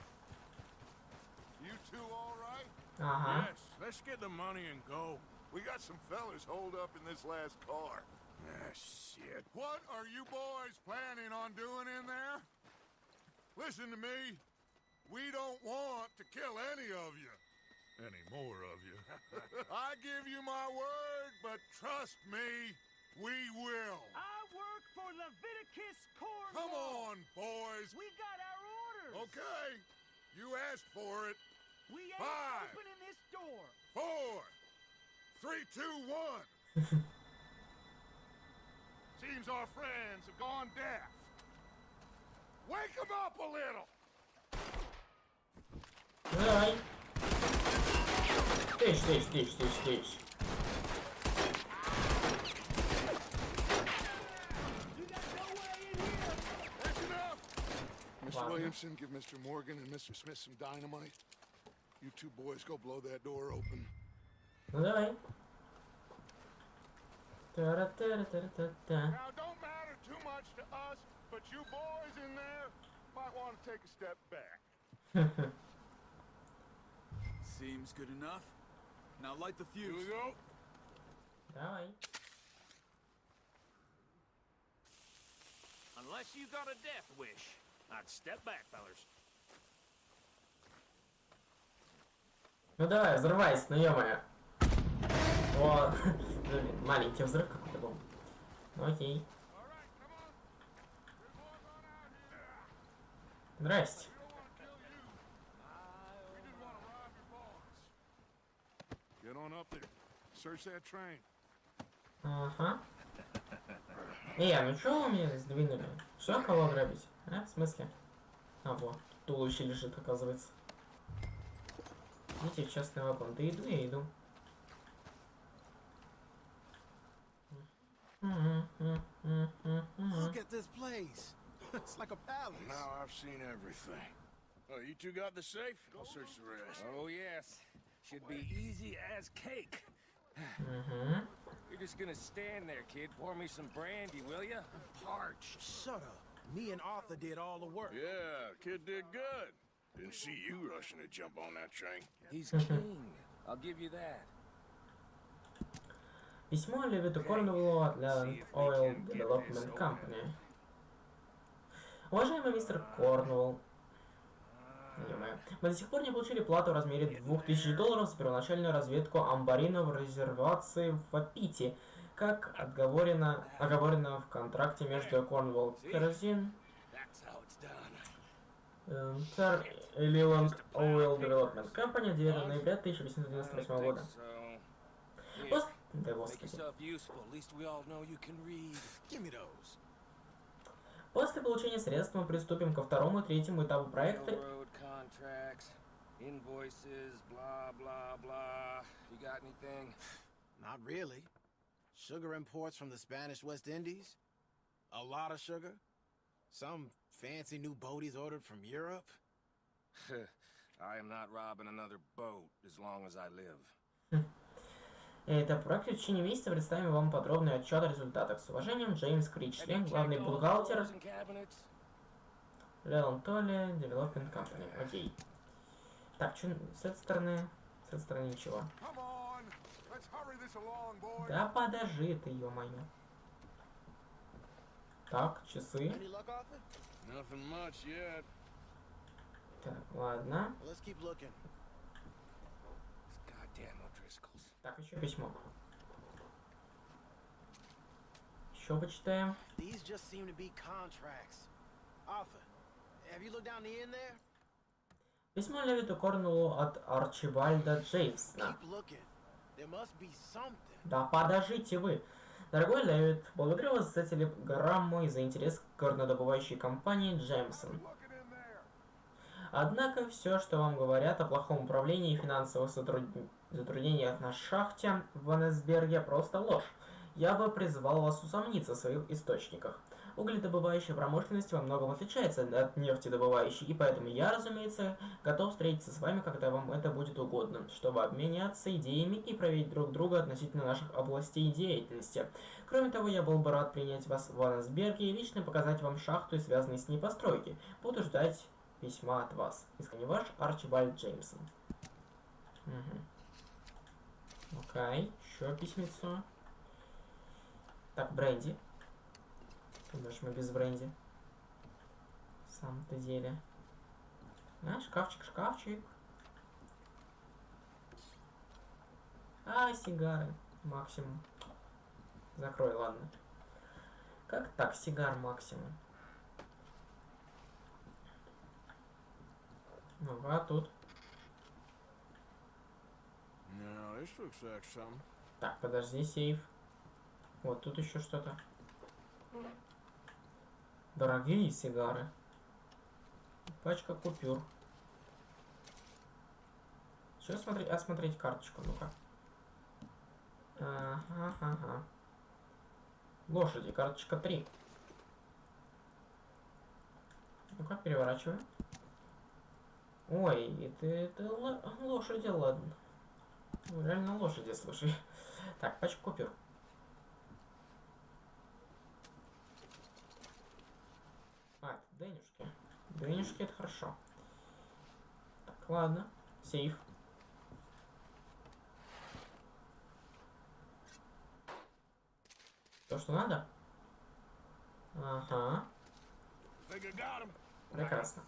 Ага. Let's get the money and go. We got some fellas holed up in this last car. Ah, shit. What are you boys planning on doing in there? Listen to me. We don't want to kill any of you. Any more of you. I give you my word, but trust me, we will. I work for Leviticus Corn. Come on, boys. We got our orders. Okay. You asked for it. We ain't 5, opening this door. 4, 3, 2, 1. Seems our friends have gone deaf. Wake them up a little. Давай. Тыщ. Mr. Williamson, give Mr. Morgan and Mr. Smith some dynamite. You two boys go blow that door open. Ну давай. Та-ра-та-ра-та-ра-та-та. Now, don't matter too much to us, but you boys in there might want to take a step back. Seems good enough. Now light the Here we fuse. go. Давай. Unless you got a death wish, I'd step back, fellers. Ну давай, взрывайся, ну ё-моё. О, блин, маленький взрыв какой-то был. Ну окей. Здрасте. Get on up there. Search that train. Ага. А ну чё вы меня сдвинули? Что, кого грабить? А, в смысле? А, вот, туловище лежит, оказывается. Видите, частный вагон. Да иду, я иду. Look at this place. It's like a palace. Now I've seen everything. Oh, you two got the safe? I'll search the rest. Oh, yes. Should be easy as cake. You're just gonna stand there, kid. Pour me some brandy, will ya? I'm parched. Shut up. Me and Arthur did all the work. Yeah, kid did good. Didn't see you rushing to jump on that train. He's king. I'll give you that. Письмо Левиту Корнуэллу от Land Oil Development Company. Уважаемый мистер Корнуэлл, мы до сих пор не получили плату в размере $2000 за первоначальную разведку амбаринов в резервации в Апите, как оговорено в контракте между Cornwall Kerosene Land Oil Development Company 9 ноября 1898 года. После получения средств мы приступим ко второму и третьему этапу проекта. Not really. Sugar imports from the Spanish West Indies. A lot of sugar. Some fancy new boat he's ordered from Europe. I am not robbing another boat as long as I live. Это проект в течение месяца представим вам подробный отчет о результатах. С уважением, Джеймс Кричли, главный бухгалтер Леон Толли, Development Company. Окей. Так, что с этой стороны? С этой стороны ничего. Да подожди ты, ё-моё. Так, часы. Так, ладно. Так, еще письмо. Еще почитаем. Письмо Левиту Корнуэллу от Арчибальда Джеймсона. Да подождите вы. Дорогой Левит, благодарю вас за телеграмму и за интерес к горнодобывающей компании Джеймсон. Однако все, что вам говорят о плохом управлении и финансовых затруднениях на шахте в Ванесберге, просто ложь. Я бы призвал вас усомниться в своих источниках. Угледобывающая промышленность во многом отличается от нефтедобывающей, и поэтому я, разумеется, готов встретиться с вами, когда вам это будет угодно, чтобы обменяться идеями и проверить друг друга относительно наших областей деятельности. Кроме того, я был бы рад принять вас в Ванесберге и лично показать вам шахту и связанные с ней постройки. Буду ждать письма от вас. Искренне ваш Арчибальд Джеймсон. Окей, еще письмецо. Так, бренди. Думаешь, мы без бренди? В самом-то деле. А, шкафчик, шкафчик. А, сигары. Максимум. Закрой, ладно. Как так, сигар максимум? Ну, а тут? Так, подожди, сейф. Вот тут еще что-то. Дорогие сигары. Пачка купюр. Что смотреть? Осмотреть карточку, ну-ка. Ага. Лошади, карточка 3. Ну-ка, переворачиваем. Ой, это лошади, ладно. Ну, реально лошади, слушай. Так, пачку купюр. А, это денежки. Денежки это хорошо. Так, ладно. Сейф. То, что надо? Ага. Прекрасно.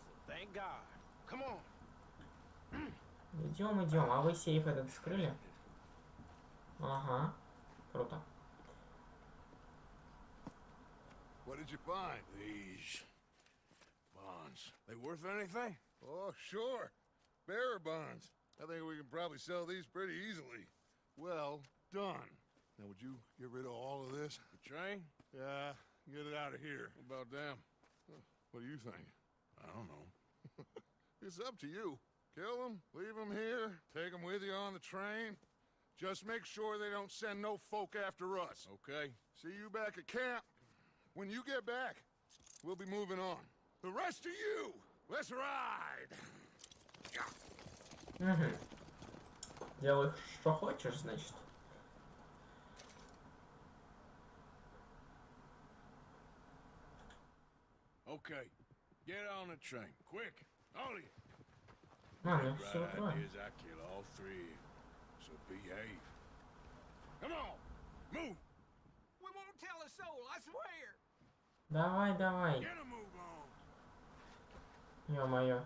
Идем, идем. А вы сейф этот вскрыли? Ага. Круто. What did you find? These bonds. They worth anything? Oh, sure. Bearer bonds. I think we can probably sell these pretty easily. Well done. Now, would you get rid of all of this? The train? Yeah, get it out of here. What about them? What do you think? I don't know. It's up to you. Kill them, leave them here, take them with you on the train. Just make sure they don't send no folk after us, okay? See you back at camp. When you get back, we'll be moving on. The rest of you, let's ride! Угу. Делай, что хочешь, значит. Okay, get on the train, quick, all of you. А, ну все трое. I kill all three, so behave. Come on, move. We won't tell a soul, I swear. Давай, давай. Get a move on. Ё-моё.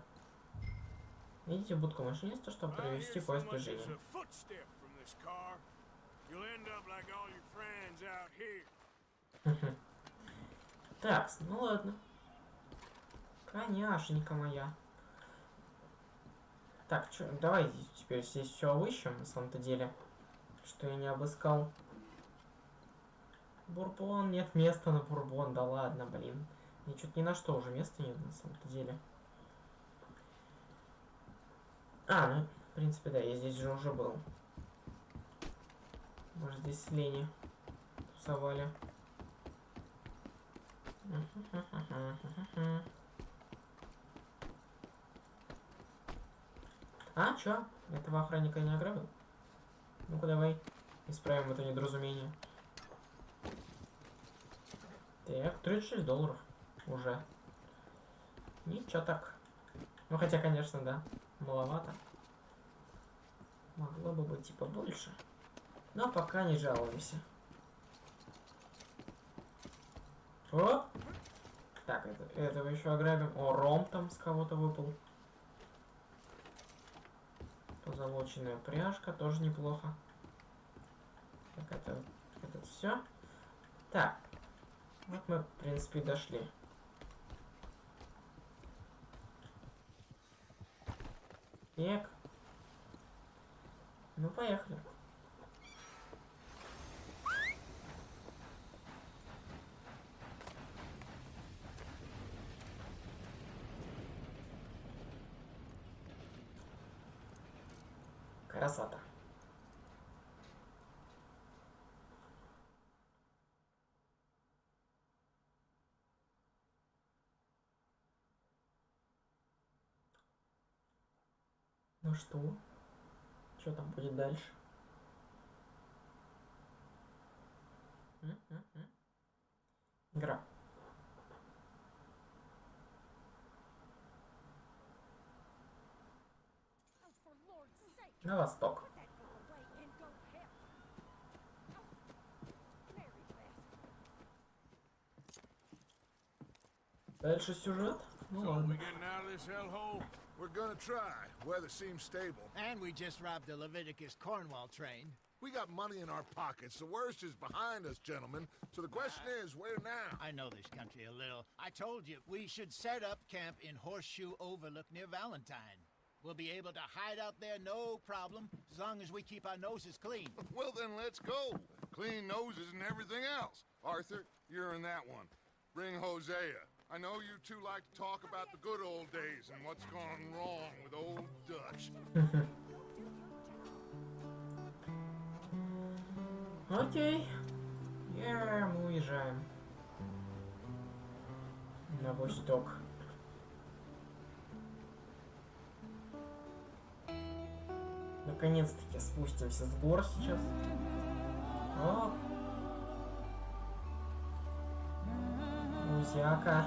Идите в будку машиниста, чтобы I провести hear so поезд much as движения. a footstep from this car. You'll end up like all your friends out here. Так, ну ладно. Коняшенька моя. Так, чё, давай теперь здесь все обыщем, на самом-то деле. Что я не обыскал. Бурбон, нет места на бурбон, да ладно, блин. Мне что-то ни на что уже места нет, на самом-то деле. А, ну, в принципе, да, я здесь же уже был. Может, здесь с Лени тусовали. А, чё? Этого охранника не ограбил? Ну-ка давай исправим это недоразумение. Так, $36 уже. Ничего так. Ну хотя, конечно, да, маловато. Могло бы быть типа больше. Но пока не жалуемся. О! Так, этого еще ограбим. О, ром там с кого-то выпал. Позолоченная пряжка, тоже неплохо. Так, это все. Так, вот мы, в принципе, дошли. Так. Ну, поехали. Красота. Ну что? Что там будет дальше? Игра. На восток. Дальше сюжет? Ну ладно. We're gonna try. Weather seems stable. And we just robbed the Leviticus Cornwall train. We got money in our pockets. The worst is behind us, gentlemen. So the question is, where now? I know this country a little. I told you, we should set up camp in Horseshoe Overlook near Valentine. We'll be able to hide out there, no problem, as long as we keep our noses clean. Well, then let's go. Clean noses and everything else. Arthur, you're in that one. Bring Hosea. I know you two like to talk about the good old days and what's gone wrong with old Dutch. Окей. Мы уезжаем. На восток. Наконец-таки спустимся с гор сейчас. О! Музяка.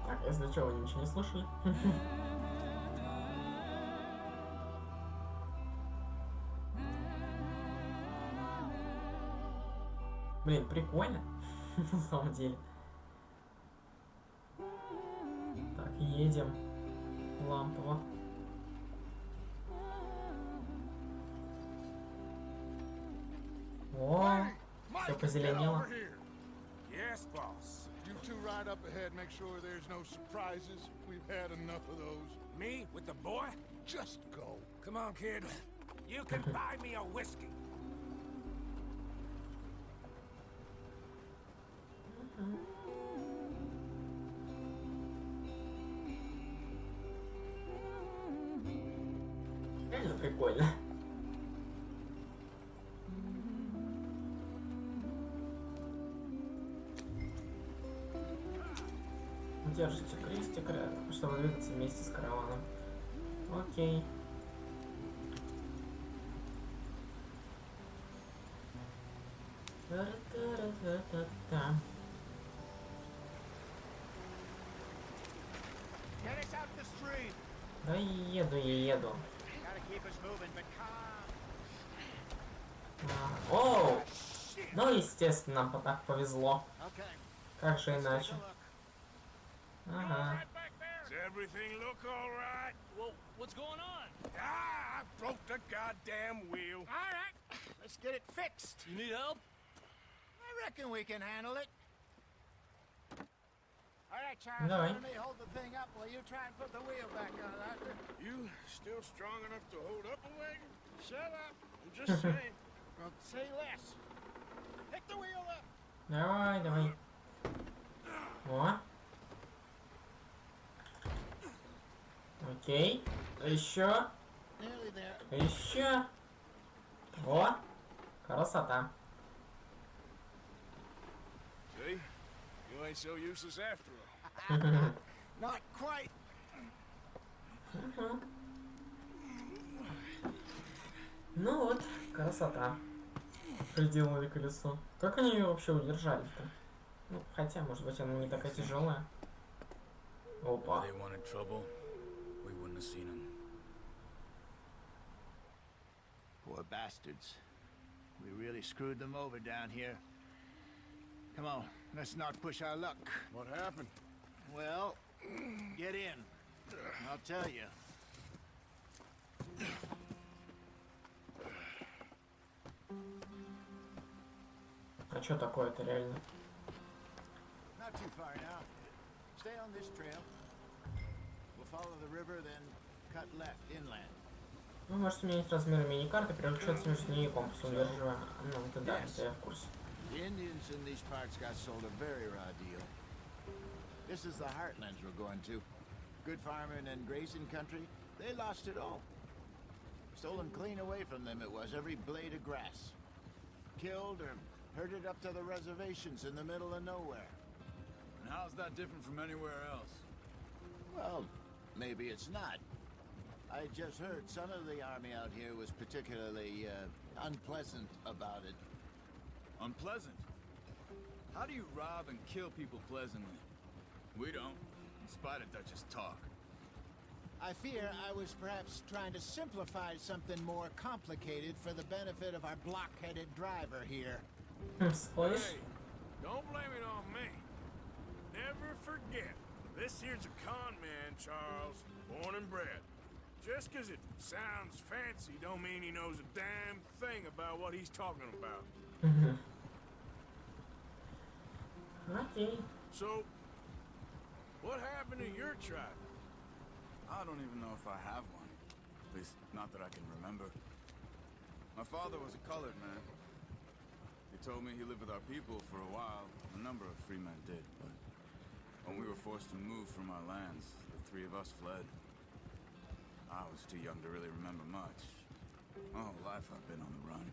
Так, если что, вы ничего не слушали. Блин, прикольно. На самом деле. Так, едем. Лампово. О, все позеленело. Yes, boss. You two ride up ahead, make sure there's no surprises. We've had enough of those. Me with the boy? Just go. Come on, kid. You can buy me a whiskey. Реально прикольно. Держите крестик, чтобы двигаться вместе с караваном. Окей. Та-та-та-та-та. Да еду, я еду. Оу! Ну, естественно, нам так повезло. Как же иначе? Ага. Does everything look all right? Well, what's going on? Ah, I broke the goddamn wheel. All right, let's get it fixed. You need help? I reckon we can handle it. All right, Charles, Давай. let me hold the thing up while you try and put the wheel back on, Arthur. You still strong enough to hold up a wagon? Shut up. I'm just saying. Well, say less. Pick the wheel up. Давай, давай. О. Окей. Еще. Nearly there. Еще. О. Красота. See? You ain't so useless after all. Not quite. Ну вот, красота. Приделали колесо. Как они ее вообще удержали-то? Ну, хотя, может быть, она не такая тяжелая. Опа. They wanted trouble, we wouldn't have seen them. Poor bastards. We really screwed them over down here. Come on, let's not push our luck. What happened? Well, get in. I'll tell you. А что такое-то реально? Not too far now. Stay on this trail. We'll follow the river, then cut left inland. Вы можете менять размеры мини-карты, переключаться между ней и компасом, удерживая. Ну, это да, это я в курсе. The Indians in these parts got sold a very raw deal. This is the heartlands we're going to. Good farming and grazing country, they lost it all. Stolen clean away from them it was, every blade of grass. Killed or herded up to the reservations in the middle of nowhere. And how's that different from anywhere else? Well, maybe it's not. I just heard some of the army out here was particularly unpleasant about it. Unpleasant? How do you rob and kill people pleasantly? We don't, in spite of Dutch's talk. I fear I was perhaps trying to simplify something more complicated for the benefit of our block-headed driver here. Сходишь? Hey, don't blame it on me. Never forget, this here's a con man, Charles, born and bred. Just 'cause it sounds fancy don't mean he knows a damn thing about what he's talking about. Окей. So, what happened to your tribe? I don't even know if I have one. At least, not that I can remember. My father was a colored man. He told me he lived with our people for a while. A number of free men did, but when we were forced to move from our lands, the three of us fled. I was too young to really remember much. My whole life I've been on the run.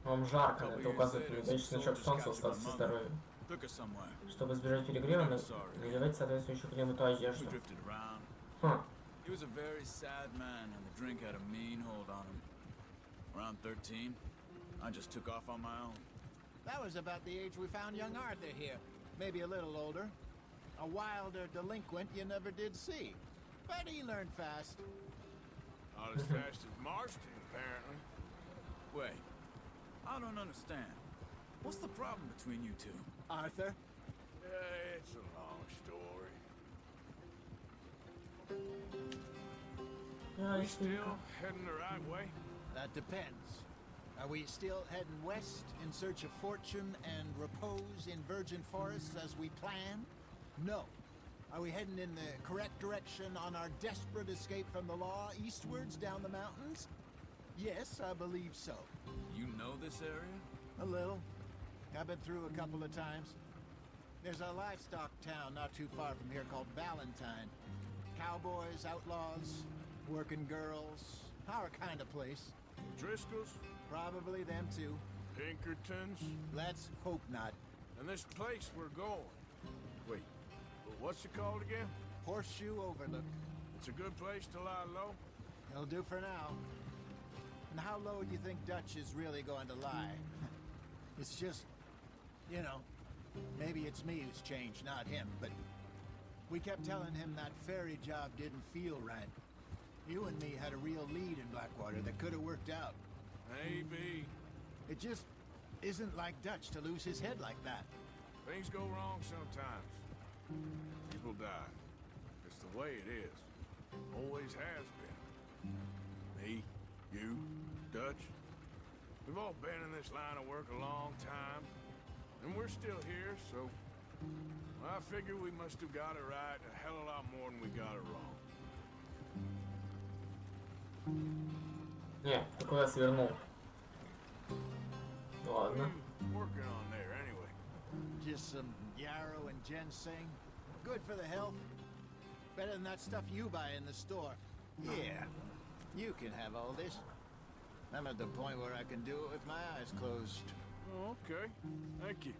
Вам жарко, это указывает методичный значок солнца в статусе здоровья. Чтобы избежать перегрева, надевайте соответствующую климату одежду. He was a very sad man, and the drink had a mean hold on him. Around 13, I just took off on my own. That was about the age we found young Arthur here. Maybe a little older. A wilder delinquent you never did see. But he learned fast. Not as fast as Marston, apparently. Wait, I don't understand. What's the problem between you two? Arthur? It's a long story. We still heading the right way? That depends. Are we still heading west in search of fortune and repose in virgin forests as we planned? No. Are we heading in the correct direction on our desperate escape from the law eastwards down the mountains? Yes, I believe so. You know this area? A little. I've been through a couple of times. There's a livestock town not too far from here called Valentine. Cowboys, outlaws, working girls, our kind of place. Driscoll's? Probably them too. Pinkertons? Let's hope not. And this place we're going. Wait, what's it called again? Horseshoe Overlook. It's a good place to lie low? It'll do for now. And how low do you think Dutch is really going to lie? It's just, you know, maybe it's me who's changed, not him, but we kept telling him that ferry job didn't feel right. You and me had a real lead in Blackwater that could have worked out. Maybe. It just isn't like Dutch to lose his head like that. Things go wrong sometimes. People die. It's the way it is. Always has been. Me, you, Dutch. We've all been in this line of work a long time. And we're still here, so... I figure we must have got it right a hell of a lot more than we got it wrong. Не, ты куда свернул? Ладно. Working on there anyway. Just some yarrow and ginseng. Good for the health. Better than that stuff you buy in the store. Yeah, you can have all this. I'm at the point where I can do it with my eyes closed. Oh, okay. Thank you.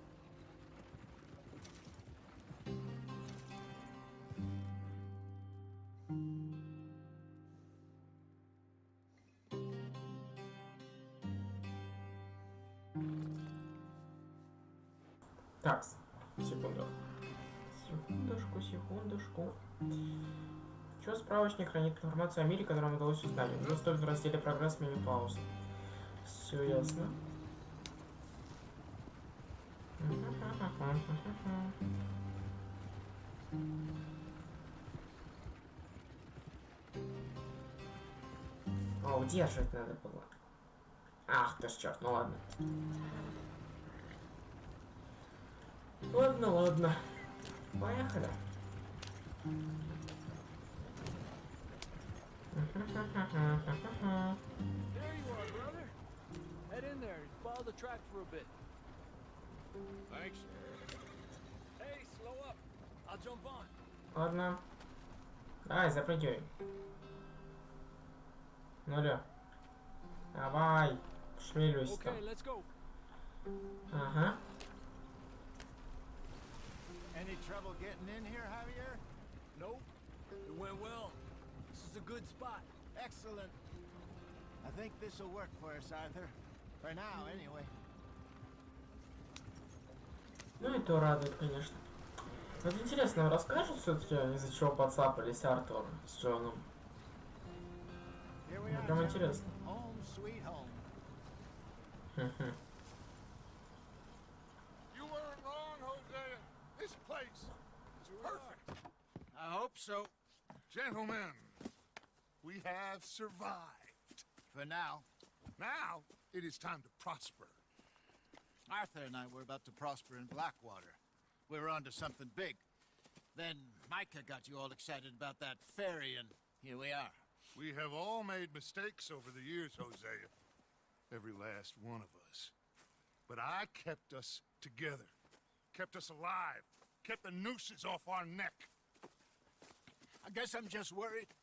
Так, секунду. Секундочку. Чё справочник хранит информацию о мире, которому удалось узнать? Доступен в разделе прогресс меню паузы. Все ясно. А, удерживать надо было. Ах ты ж черт, ну ладно. Ладно. Поехали. There you are, brother. Head in there and follow the track for a bit. Thanks. Hey, slow up. I'll jump on. Ладно. Давай, запрыгивай. Ну-ля. Давай. Шевелюсь-то. Okay, let's go. Ага. Any trouble getting in here, Javier? Nope. It went well. This is a good spot. Excellent. I think this will work for us, Arthur. For now, anyway. Ну и то радует, конечно. Вот интересно, расскажут все-таки, из-за чего подцапались Артур с Джоном? Мне прям интересно. Home sweet home. You weren't wrong, Hosea. This place is perfect. I hope so. Gentlemen, we have survived. For now. Now, it is time to prosper. Arthur and I were about to prosper in Blackwater. We were onto something big. Then Micah got you all excited about that ferry, and here we are. We have all made mistakes over the years, Hosea. Every last one of us. But I kept us together. Kept us alive. Kept the nooses off our neck. I guess I'm just worried.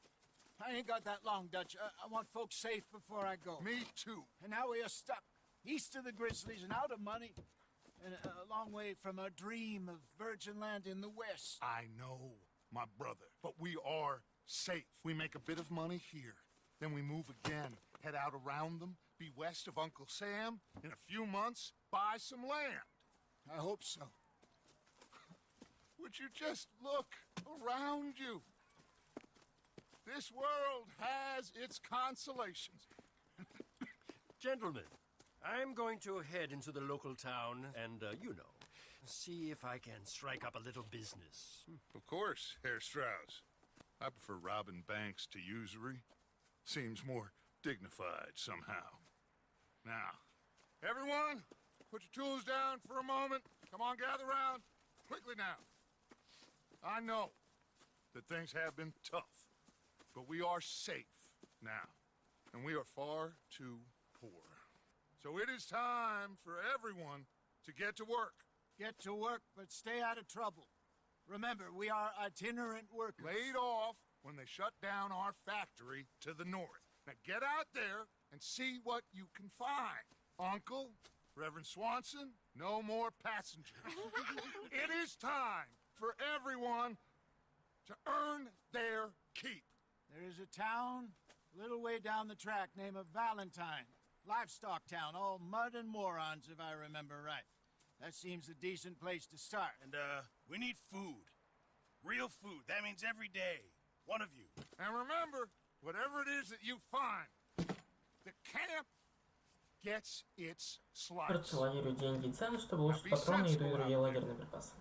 I ain't got that long, Dutch. I want folks safe before I go. Me too. And now we are stuck east of the Grizzlies and out of money, and a long way from our dream of virgin land in the west. I know, my brother, but we are safe. We make a bit of money here, then we move again, head out around them, be west of Uncle Sam, in a few months, buy some land. I hope so. Would you just look around you? This world has its consolations. Gentlemen, I'm going to head into the local town and, you know, see if I can strike up a little business. Of course, Herr Strauss. I prefer robbing banks to usury. Seems more dignified somehow. Now, everyone, put your tools down for a moment. Come on, gather round. Quickly now. I know that things have been tough, but we are safe now, and we are far too poor. So it is time for everyone to get to work. Get to work, but stay out of trouble. Remember, we are itinerant workers. Laid off when they shut down our factory to the north. Now get out there and see what you can find. Uncle, Reverend Swanson, no more passengers. It is time for everyone to earn their keep. There is a town a little way down the track named Valentine. Livestock town, all mud and morons, if I remember right. That seems a decent place to start. And, we need food. Real food. That means every day. One of you. And remember, whatever it is that you find, the camp gets its slice. Планирую деньги и цены, чтобы улучшить патроны, еду и другие лагерные припасы.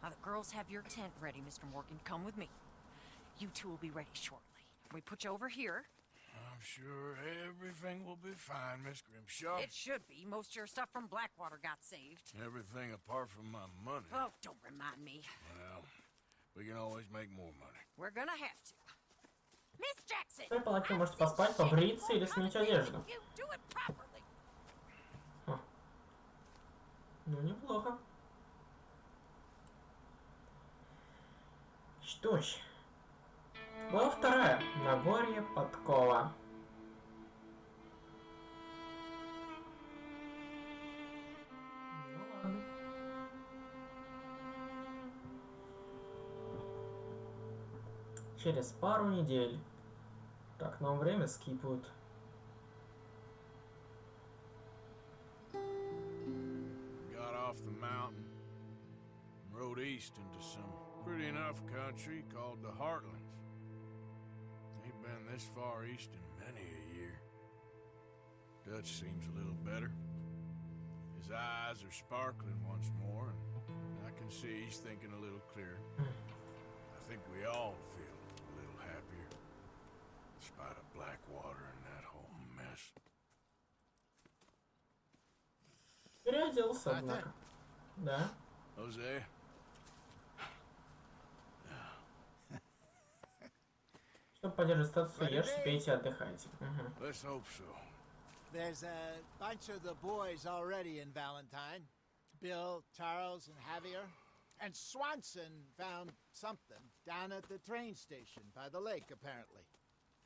Now the girls have your tent ready, Mr. Morgan. Come with me. You two will be ready shortly. We put you over here. I'm sure everything will be fine, Miss Grimshaw. It should be. Most of your stuff from Blackwater got saved. Everything apart from my money. Oh, don't remind me. Well, we can always make more money. We're gonna have to. Miss Jackson! В своей палатке можете поспать, побриться или сменить одежду. You do it properly. Ну, неплохо. Что ж. Глава 2. Нагорье подкова. Ну ладно. Через пару недель. Так, нам время скипают. Got off the mountain, rode east into some pretty enough country called the Heartlands. Ain't been this far east in many a year. Dutch seems a little better. His eyes are sparkling once more, and I can see he's thinking a little clearer. I think we all feel a little happier, in spite of Blackwater and that whole mess. Переоделся, однако. Да. Jose? Чтобы поддерживать статус, ешьте, пейте, отдыхайте. Let's hope so. There's a bunch of the boys already in Valentine. Bill, Charles, and Javier. And Swanson found something down at the train station by the lake, apparently.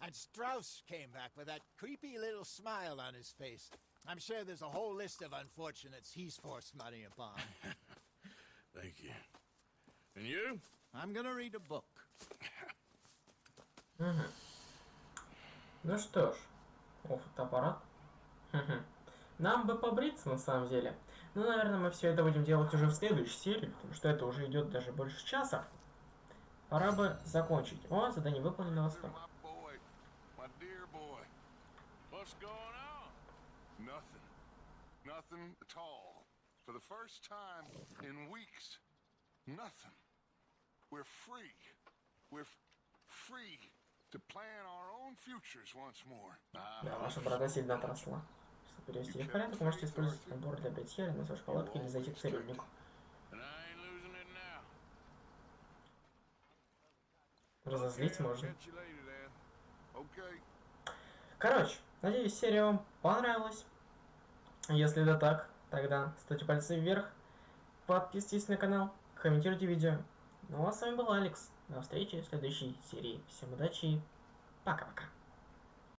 And Strauss came back with that creepy little smile on his face. I'm sure there's a whole list of unfortunates he's forced money upon. Thank you. And you? I'm gonna read a book. Ну что ж. О, фотоаппарат. Нам бы побриться, на самом деле. Ну, наверное, мы все это будем делать уже в следующей серии, потому что это уже идет даже больше часа. Пора бы закончить. О, задание выполнено на восток. Nothing at all. For the first time in weeks, nothing. We're free. We're free to plan our own futures once more. Да, ваша борода сильно отросла. Чтобы перевести в порядок, можете использовать набор для бритья, на вашей палатке или зайти к цирюльнику. Разозлить можно. Короче, надеюсь, серия вам понравилась. Если это так, тогда ставьте пальцы вверх, подписывайтесь на канал, комментируйте видео. Ну а с вами был Алекс. До встречи в следующей серии. Всем удачи и пока-пока.